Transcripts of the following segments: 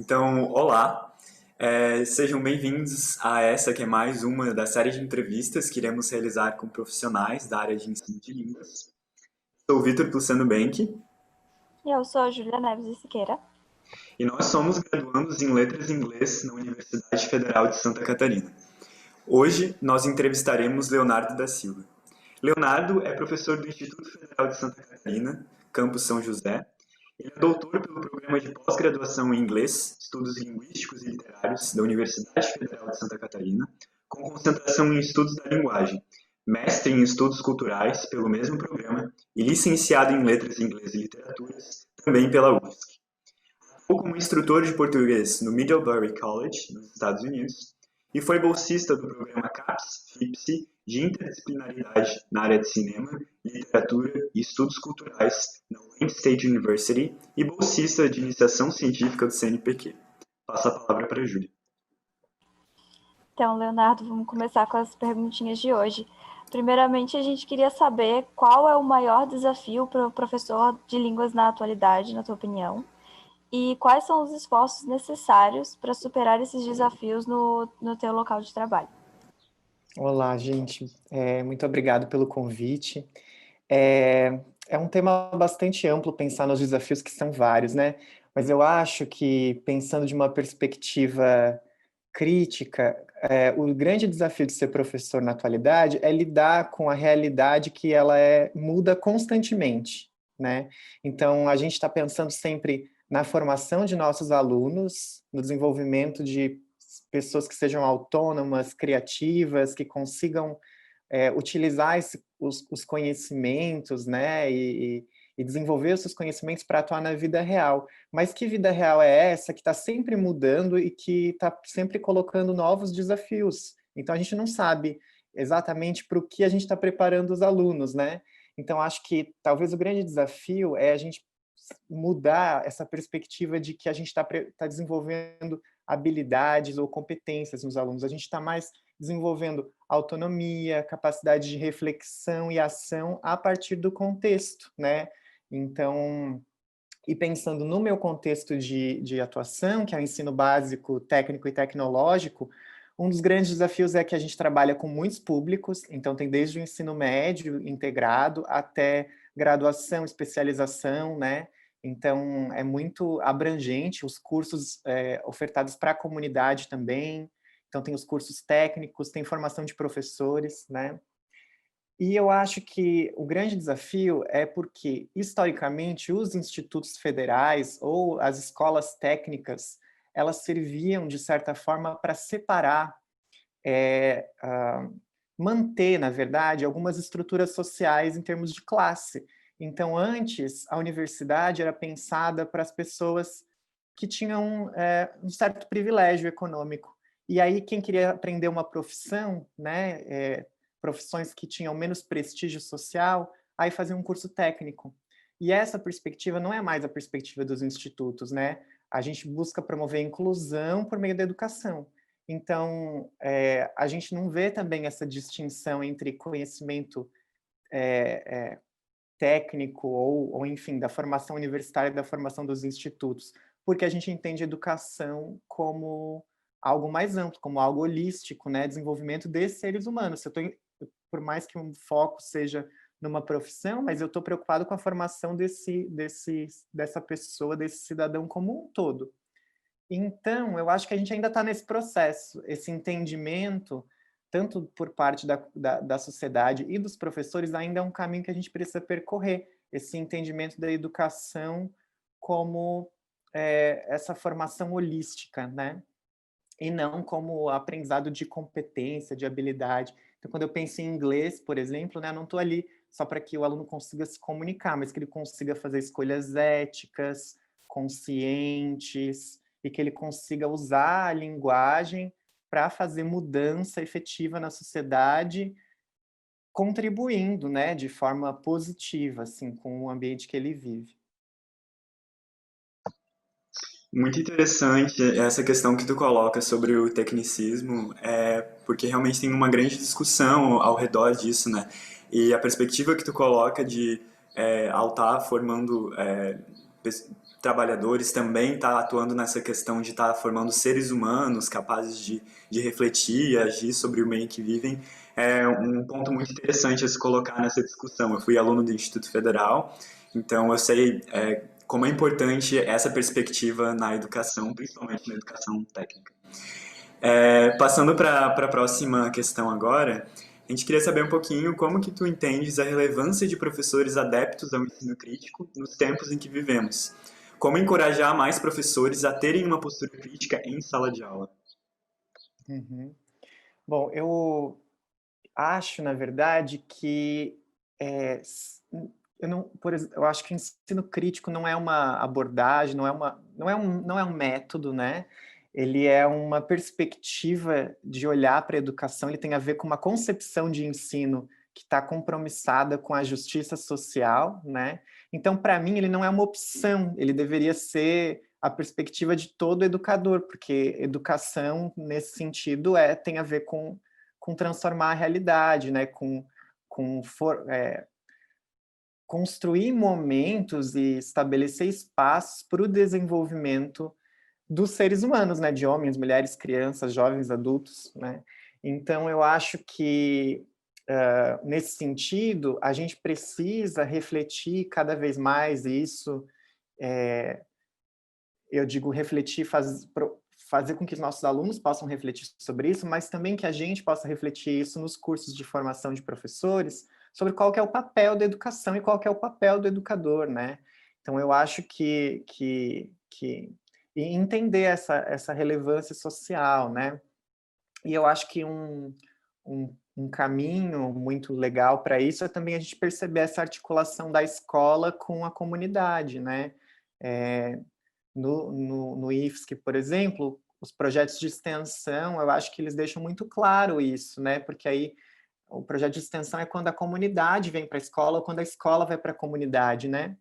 Então, olá, sejam bem-vindos a essa que é mais uma da série de entrevistas que iremos realizar com profissionais da área de ensino de línguas. Sou o Vitor Plussano Benck Eu sou a Júlia Neves de Siqueira. e nós somos graduandos em Letras em Inglês na Universidade Federal de Santa Catarina. Hoje nós entrevistaremos Leonardo da Silva. Leonardo é professor do Instituto Federal de Santa Catarina, campus São José. Ele é doutor pelo programa de pós-graduação em inglês, estudos linguísticos e literários da Universidade Federal de Santa Catarina, com concentração em estudos da linguagem, mestre em estudos culturais pelo mesmo programa e licenciado em letras em inglês e literaturas, também pela UFSC. Atuou como instrutor de português no Middlebury College, nos Estados Unidos, e foi bolsista do programa CAPS-FIPSE de interdisciplinaridade na área de cinema, literatura e estudos culturais na Wayne State University e bolsista de iniciação científica do CNPq. Passo a palavra para a Júlia. Então, Leonardo, vamos começar com as perguntinhas de hoje. Primeiramente, a gente queria saber qual é o maior desafio para o professor de línguas na atualidade, na tua opinião, e quais são os esforços necessários para superar esses desafios no teu local de trabalho. Olá, gente. Muito obrigado pelo convite. É um tema bastante amplo pensar nos desafios que são vários, né? Mas eu acho que, pensando de uma perspectiva crítica, o grande desafio de ser professor na atualidade é lidar com a realidade que ela muda constantemente, né? Então, a gente está pensando sempre na formação de nossos alunos, no desenvolvimento de pessoas que sejam autônomas, criativas, que consigam utilizar os conhecimentos, né, e desenvolver os seus conhecimentos para atuar na vida real. Mas que vida real é essa que está sempre mudando e que está sempre colocando novos desafios? Então, a gente não sabe exatamente para o que a gente está preparando os alunos, né? Então, acho que talvez o grande desafio é a gente mudar essa perspectiva de que a gente está desenvolvendo habilidades ou competências nos alunos. A gente está mais desenvolvendo autonomia, capacidade de reflexão e ação a partir do contexto, né? Então, e pensando no meu contexto de atuação, que é o ensino básico, técnico e tecnológico, um dos grandes desafios é que a gente trabalha com muitos públicos, então tem desde o ensino médio integrado até graduação, especialização, né? Então, é muito abrangente, os cursos ofertados para a comunidade também, então tem os cursos técnicos, tem formação de professores, né? E eu acho que o grande desafio é porque, historicamente, os institutos federais ou as escolas técnicas, elas serviam, de certa forma, para separar, manter, na verdade, algumas estruturas sociais em termos de classe. Então, antes, a universidade era pensada para as pessoas que tinham um certo privilégio econômico. E aí, quem queria aprender uma profissão, né, profissões que tinham menos prestígio social, aí fazia um curso técnico. E essa perspectiva não é mais a perspectiva dos institutos, né? A gente busca promover a inclusão por meio da educação. Então, a gente não vê também essa distinção entre conhecimento técnico ou, enfim, da formação universitária e da formação dos institutos, porque a gente entende a educação como algo mais amplo, como algo holístico, né? Desenvolvimento de seres humanos. Por mais que um foco seja numa profissão, mas eu estou preocupado com a formação dessa pessoa, desse cidadão como um todo. Então, eu acho que a gente ainda está nesse processo, esse entendimento, tanto por parte da sociedade e dos professores, ainda é um caminho que a gente precisa percorrer, esse entendimento da educação como essa formação holística, né? E não como aprendizado de competência, de habilidade. Então, quando eu penso em inglês, por exemplo, né, eu não estou ali só para que o aluno consiga se comunicar, mas que ele consiga fazer escolhas éticas, conscientes, e que ele consiga usar a linguagem para fazer mudança efetiva na sociedade, contribuindo, né, de forma positiva, assim, com o ambiente que ele vive. Muito interessante essa questão que tu coloca sobre o tecnicismo, porque realmente tem uma grande discussão ao redor disso, né? E a perspectiva que tu coloca de ao estar formando trabalhadores também está atuando nessa questão de estar formando seres humanos capazes de refletir e agir sobre o meio em que vivem, é um ponto muito interessante a se colocar nessa discussão. Eu fui aluno do Instituto Federal, então eu sei como é importante essa perspectiva na educação, principalmente na educação técnica. Passando para a próxima questão agora, a gente queria saber um pouquinho como que tu entendes a relevância de professores adeptos ao ensino crítico nos tempos em que vivemos. Como encorajar mais professores a terem uma postura crítica em sala de aula? Uhum. Bom, eu acho, na verdade, que eu acho que o ensino crítico não é uma abordagem, não é um método, né? Ele é uma perspectiva de olhar para a educação, ele tem a ver com uma concepção de ensino que está compromissada com a justiça social, né? Então, para mim, ele não é uma opção, ele deveria ser a perspectiva de todo educador, porque educação, nesse sentido, tem a ver com transformar a realidade, né? Construir momentos e estabelecer espaços para o desenvolvimento dos seres humanos, né? De homens, mulheres, crianças, jovens, adultos, né? Então, eu acho que, nesse sentido, a gente precisa refletir cada vez mais isso. Eu digo refletir, fazer com que os nossos alunos possam refletir sobre isso, mas também que a gente possa refletir isso nos cursos de formação de professores, sobre qual que é o papel da educação e qual que é o papel do educador, né? Então, eu acho e entender essa relevância social, né? E eu acho que um caminho muito legal para isso é também a gente perceber essa articulação da escola com a comunidade, né? No IFSC, por exemplo, os projetos de extensão, eu acho que eles deixam muito claro isso, né? Porque aí o projeto de extensão é quando a comunidade vem para a escola ou quando a escola vai para a comunidade, né?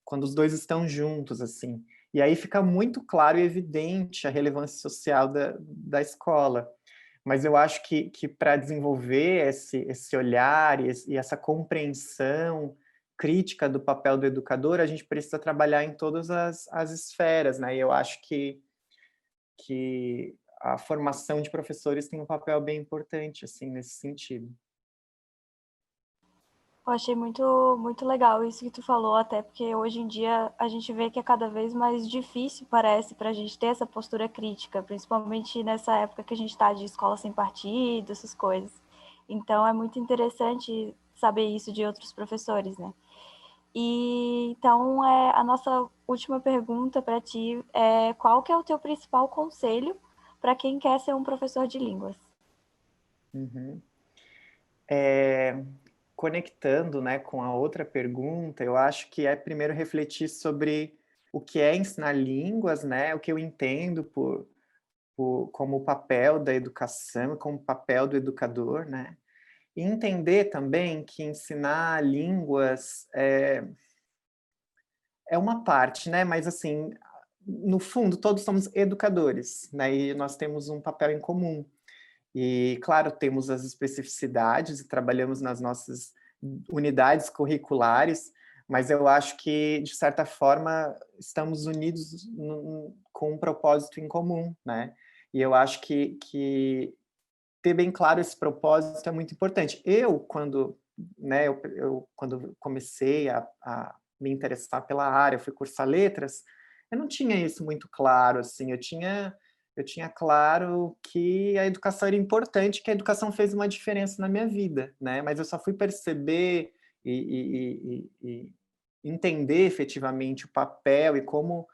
Quando os dois estão juntos, assim. E aí fica muito claro e evidente a relevância social da escola. Mas eu acho que para desenvolver esse olhar e essa compreensão crítica do papel do educador, a gente precisa trabalhar em todas as esferas, né? E eu acho que a formação de professores tem um papel bem importante, assim, nesse sentido. Eu achei muito legal isso que tu falou, até porque hoje em dia a gente vê que é cada vez mais difícil, parece, para a gente ter essa postura crítica, principalmente nessa época que a gente está de escola sem partido, essas coisas. Então é muito interessante saber isso de outros professores, né? E então a nossa última pergunta para ti é qual que é o teu principal conselho para quem quer ser um professor de línguas? Uhum. Conectando, né, com a outra pergunta, eu acho que é primeiro refletir sobre o que é ensinar línguas, né, o que eu entendo como o papel da educação, como o papel do educador, né, e entender também que ensinar línguas é uma parte, né, mas assim, no fundo, todos somos educadores, né, e nós temos um papel em comum. E, claro, temos as especificidades e trabalhamos nas nossas unidades curriculares, mas eu acho que, de certa forma, estamos unidos com um propósito em comum, né? E eu acho que ter bem claro esse propósito é muito importante. Quando comecei a me interessar pela área, fui cursar letras, eu não tinha isso muito claro, assim, eu tinha claro que a educação era importante, que a educação fez uma diferença na minha vida, né? Mas eu só fui perceber e entender efetivamente o papel e como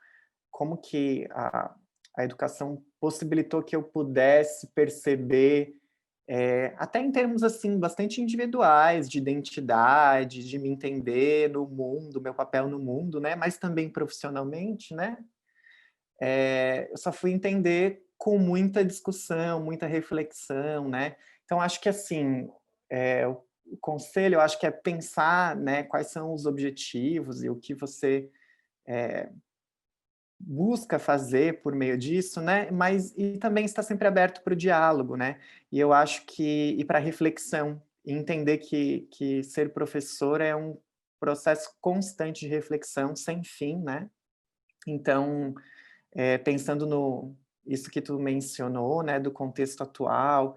que a educação possibilitou que eu pudesse perceber, até em termos assim bastante individuais, de identidade, de me entender no mundo, meu papel no mundo, né? Mas também profissionalmente, né? Eu só fui entender com muita discussão, muita reflexão, né? Então, acho que, assim, o conselho, eu acho que é pensar, né, quais são os objetivos e o que você busca fazer por meio disso, né? Mas e também está sempre aberto para o diálogo, né? E eu acho que e para reflexão, e entender que ser professor é um processo constante de reflexão sem fim, né? Então, pensando no isso que tu mencionou, né, do contexto atual,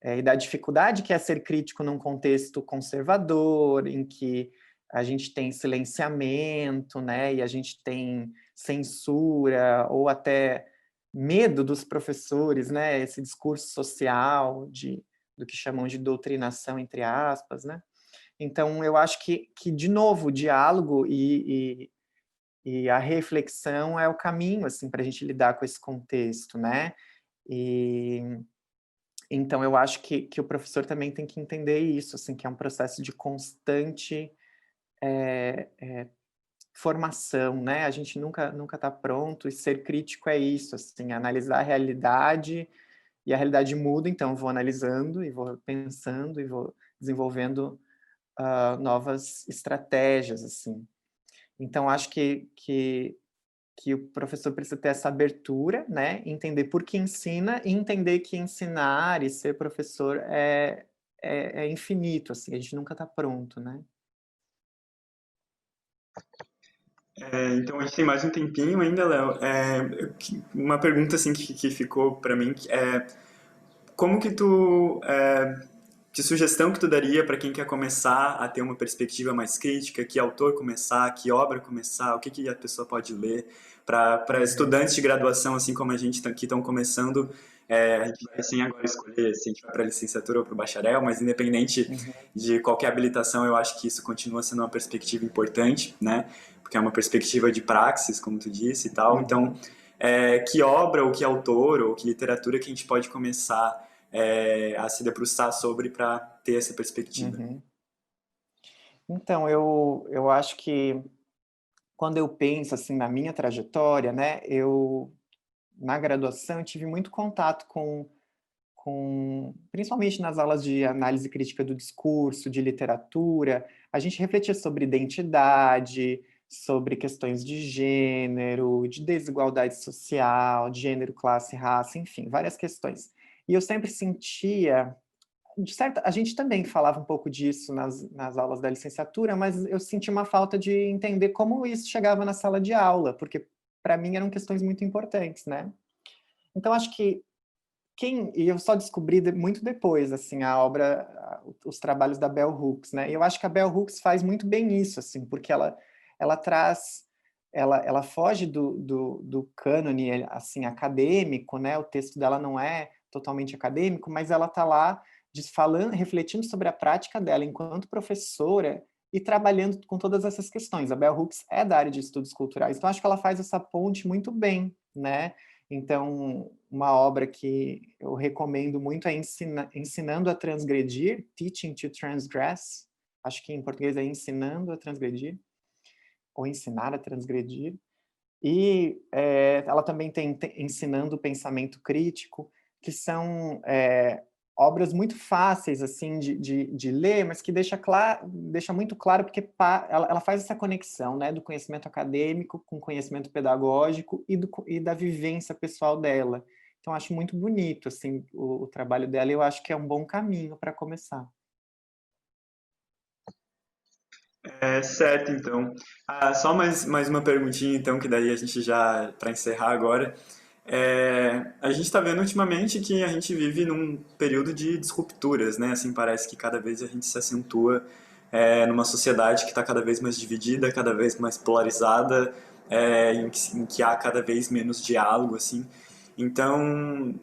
e da dificuldade que é ser crítico num contexto conservador, em que a gente tem silenciamento, né, e a gente tem censura, ou até medo dos professores, né, esse discurso social do que chamam de doutrinação, entre aspas, né. Então, eu acho que de novo, o diálogo e a reflexão é o caminho, assim, para a gente lidar com esse contexto, né. E então eu acho que o professor também tem que entender isso, assim, que é um processo de constante, formação, né, a gente nunca está pronto, e ser crítico é isso, assim, analisar a realidade, e a realidade muda, então eu vou analisando, e vou pensando, e vou desenvolvendo, novas estratégias, assim. Então acho que o professor precisa ter essa abertura, né, entender por que ensina e entender que ensinar e ser professor é infinito, assim, a gente nunca está pronto, né. Então a gente tem mais um tempinho ainda, Léo. Uma pergunta assim que ficou para mim é como que tu que sugestão que tu daria para quem quer começar a ter uma perspectiva mais crítica, que autor começar, que obra começar, o que que a pessoa pode ler para estudantes de graduação, assim como a gente que estão começando, a gente vai assim agora escolher se a gente vai para a licenciatura ou para o bacharel, mas independente Uhum, de qualquer habilitação, eu acho que isso continua sendo uma perspectiva importante, né? Porque é uma perspectiva de praxis, como tu disse e tal. Então, uhum, que obra ou que autor ou que literatura que a gente pode começar a se debruçar sobre para ter essa perspectiva. uhum. Então, eu acho que quando eu penso, assim, na minha trajetória, né, na graduação, eu tive muito contato principalmente nas aulas de análise crítica do discurso, de literatura, a gente refletia sobre identidade, sobre questões de gênero, de desigualdade social, de gênero, classe, raça, enfim, várias questões. E eu sempre sentia, de certa, a gente também falava um pouco disso nas aulas da licenciatura, mas eu sentia uma falta de entender como isso chegava na sala de aula, porque para mim eram questões muito importantes, né? Então acho que e eu só descobri muito depois, assim, os trabalhos da Bell Hooks, né? E eu acho que a Bell Hooks faz muito bem isso, assim, porque ela traz, ela foge do cânone, assim, acadêmico, né? O texto dela não é totalmente acadêmico, mas ela está lá falando, refletindo sobre a prática dela enquanto professora e trabalhando com todas essas questões. A Bell Hooks é da área de estudos culturais, então acho que ela faz essa ponte muito bem, né? Então, uma obra que eu recomendo muito é Ensinando a Transgredir, Teaching to Transgress, acho que em português é Ensinando a Transgredir, ou Ensinar a Transgredir, e ela também tem Ensinando o Pensamento Crítico, que são obras muito fáceis assim de ler, mas que deixa muito claro, porque ela faz essa conexão, né, do conhecimento acadêmico com conhecimento pedagógico e da vivência pessoal dela. Então, acho muito bonito assim, o trabalho dela, e eu acho que é um bom caminho para começar. Certo, então. Só mais uma perguntinha, então, que daí a gente já, para encerrar agora. A gente está vendo ultimamente que a gente vive num período de disrupturas, né? Assim, parece que cada vez a gente se acentua numa sociedade que está cada vez mais dividida, cada vez mais polarizada, em que há cada vez menos diálogo, assim. Então,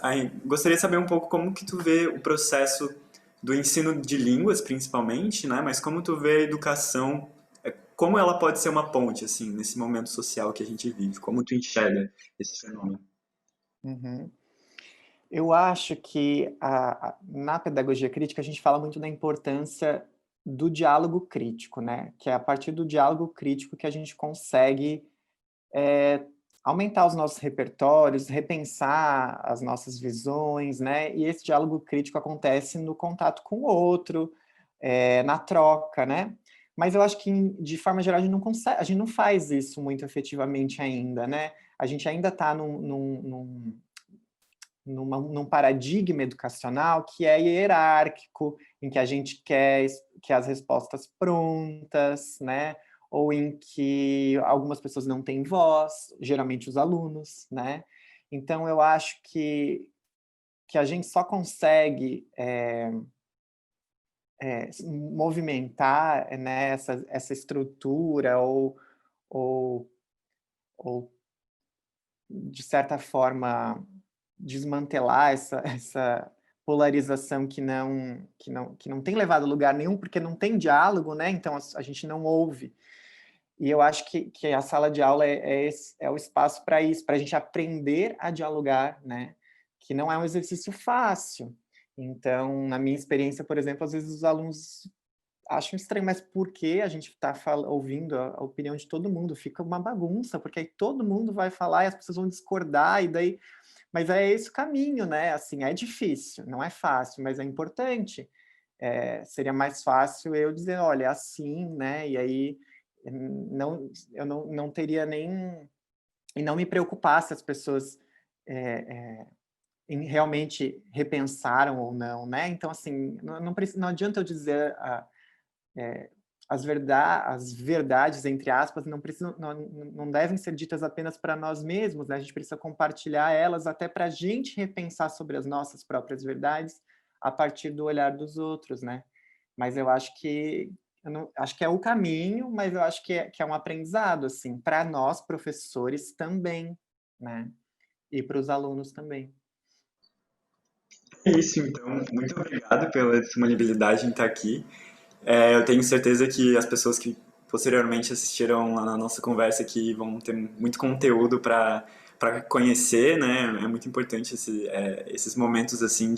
aí, gostaria de saber um pouco como que tu vê o processo do ensino de línguas, principalmente, né? Mas como tu vê a educação, como ela pode ser uma ponte, assim, nesse momento social que a gente vive? Como tu enxerga esse fenômeno? Uhum. Eu acho que na pedagogia crítica a gente fala muito da importância do diálogo crítico, né? Que é a partir do diálogo crítico que a gente consegue aumentar os nossos repertórios, repensar as nossas visões, né? E esse diálogo crítico acontece no contato com o outro, na troca, né? Mas eu acho que, de forma geral, a gente não consegue, a gente não faz isso muito efetivamente ainda, né? A gente ainda está num paradigma educacional que é hierárquico, em que a gente quer que as respostas prontas, né? ou em que algumas pessoas não têm voz, geralmente os alunos, né? Então, eu acho que a gente só consegue movimentar, né, essa estrutura ou, ou, de certa forma, desmantelar essa polarização que não tem levado a lugar nenhum, porque não tem diálogo, né? Então, a gente não ouve. E eu acho que a sala de aula é o espaço para isso, para a gente aprender a dialogar, né? Que não é um exercício fácil. Então, na minha experiência, por exemplo, às vezes os alunos acham estranho, mas por que a gente está ouvindo a opinião de todo mundo? Fica uma bagunça, porque aí todo mundo vai falar e as pessoas vão discordar, e daí... Mas é esse o caminho, né? Assim, é difícil, não é fácil, mas é importante. Seria mais fácil eu dizer, olha, é assim, né? E aí eu não teria nem... E não me preocupar se as pessoas realmente repensaram ou não, né? Então, assim, não adianta eu dizer as verdades, entre aspas, não devem ser ditas apenas para nós mesmos, né? A gente precisa compartilhar elas até para a gente repensar sobre as nossas próprias verdades a partir do olhar dos outros, né? Mas eu acho que acho que é o caminho, mas eu acho que é um aprendizado, assim, para nós, professores, também, né? E para os alunos também. É isso, então. Muito obrigado pela disponibilidade em estar aqui. Eu tenho certeza que as pessoas que posteriormente assistiram a nossa conversa aqui vão ter muito conteúdo para conhecer, né? É muito importante esses momentos assim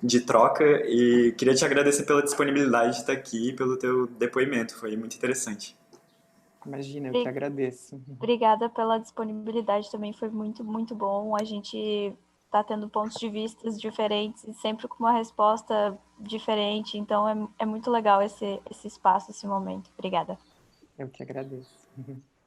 de troca e queria te agradecer pela disponibilidade de estar aqui e pelo teu depoimento, foi muito interessante. Imagina, eu que agradeço. Obrigada pela disponibilidade também, foi muito, muito bom. A gente está tendo pontos de vista diferentes e sempre com uma resposta diferente, então é muito legal esse espaço, esse momento. Obrigada. Eu que agradeço.